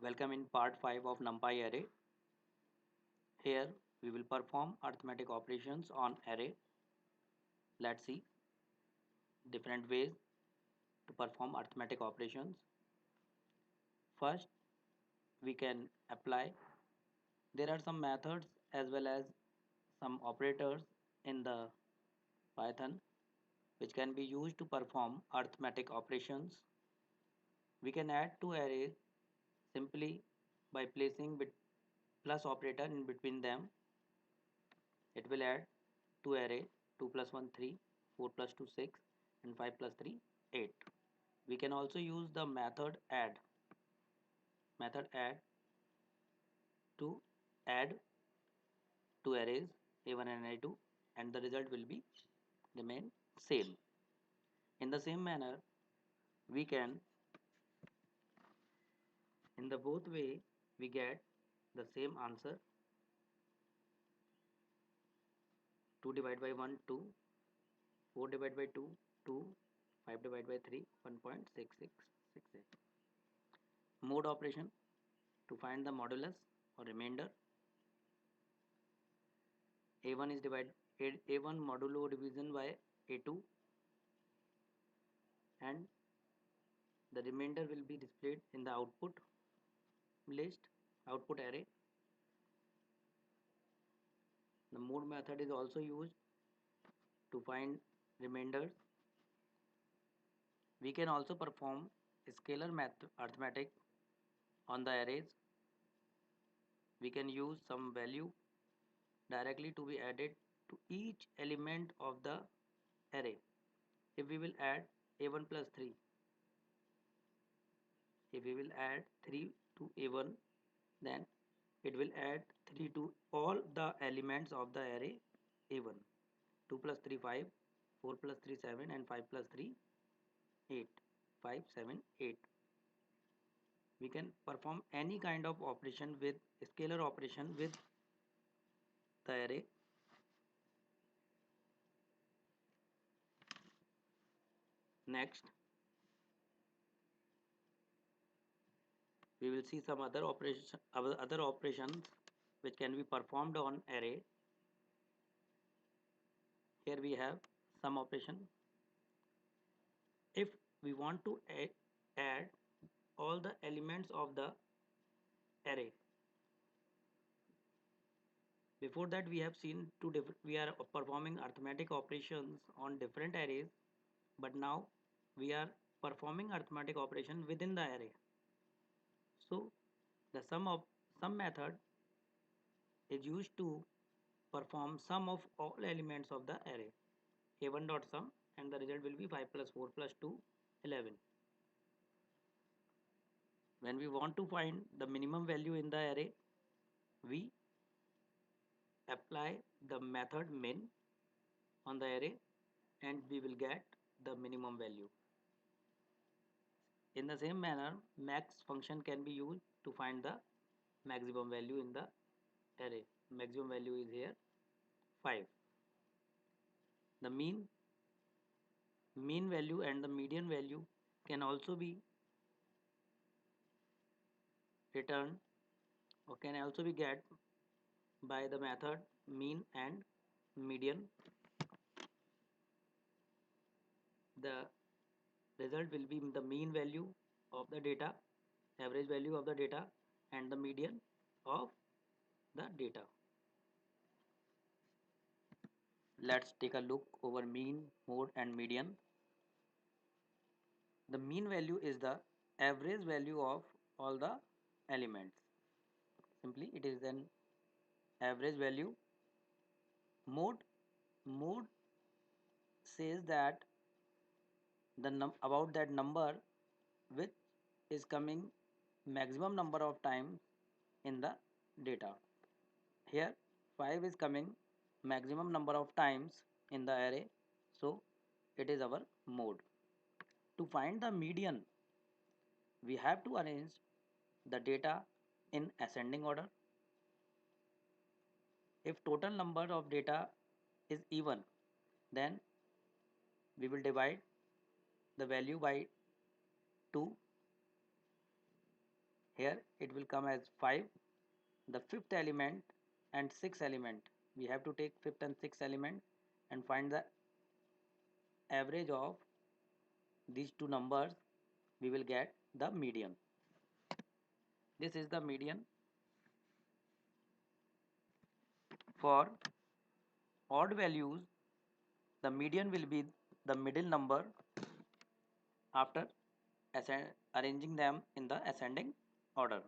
Welcome in part 5 of NumPy array. Here we will perform arithmetic operations on array. Let's see different ways to perform arithmetic operations. First, we can apply. There are some methods as well as some operators in the Python which can be used to perform arithmetic operations. We can add two arrays simply by placing plus operator in between them. It will add two array 2 plus 1 3, 4 plus 2 6 and 5 plus 3 8. We can also use the method add to add two arrays a1 and a2 and the result will be remain same. In the same manner we can in the both way we get the same answer. 2 divided by 1 2, 4 divided by 2 2, 5 divided by 3 1.6668. Mode operation to find the modulus or remainder. A1 is divided A1 modulo division by A2 and the remainder will be displayed in the output list, output array. The mode method is also used to find remainders. We can also perform scalar arithmetic on the arrays. We can use some value directly to be added to each element of the array. If we will add a1 plus 3, if we will add 3 to a1, then it will add 3 to all the elements of the array a1. 2 plus 3 5, 4 plus 3 7 and 5 plus 3 8. 5 7 8. We can perform any kind of operation with scalar operation with the array. Next we will see some other operations which can be performed on array. Here we have some operation. If we want to add all the elements of the array, before that we have seen we are performing arithmetic operations on different arrays, but now we are performing arithmetic operation within the array. So the sum method is used to perform sum of all elements of the array. A1 dot sum and the result will be 5 plus 4 plus 2 11. When we want to find the minimum value in the array, we apply the method min on the array and we will get the minimum value. In the same manner, max function can be used to find the maximum value in the array. Maximum value is here 5. The mean value and the median value can also be returned or can also be get by the method mean and median. The result will be the mean value of the data, average value of the data and the median of the data. Let's take a look over mean, mode and median. The mean value is the average value of all the elements. Simply it is an average value. Mode says that about that number which is coming maximum number of times in the data. Here 5 is coming maximum number of times in the array, so it is our mode. To find the median, we have to arrange the data in ascending order. If total number of data is even, then we will divide the value by 2 Here it will come as 5. The fifth element and sixth element, we have to take fifth and sixth element and find the average of these two numbers. We will get the median. This is the median. For odd values, the median will be the middle number after arranging them in the ascending order.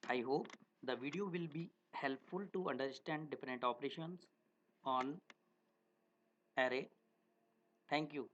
I hope the video will be helpful to understand different operations on array. Thank you.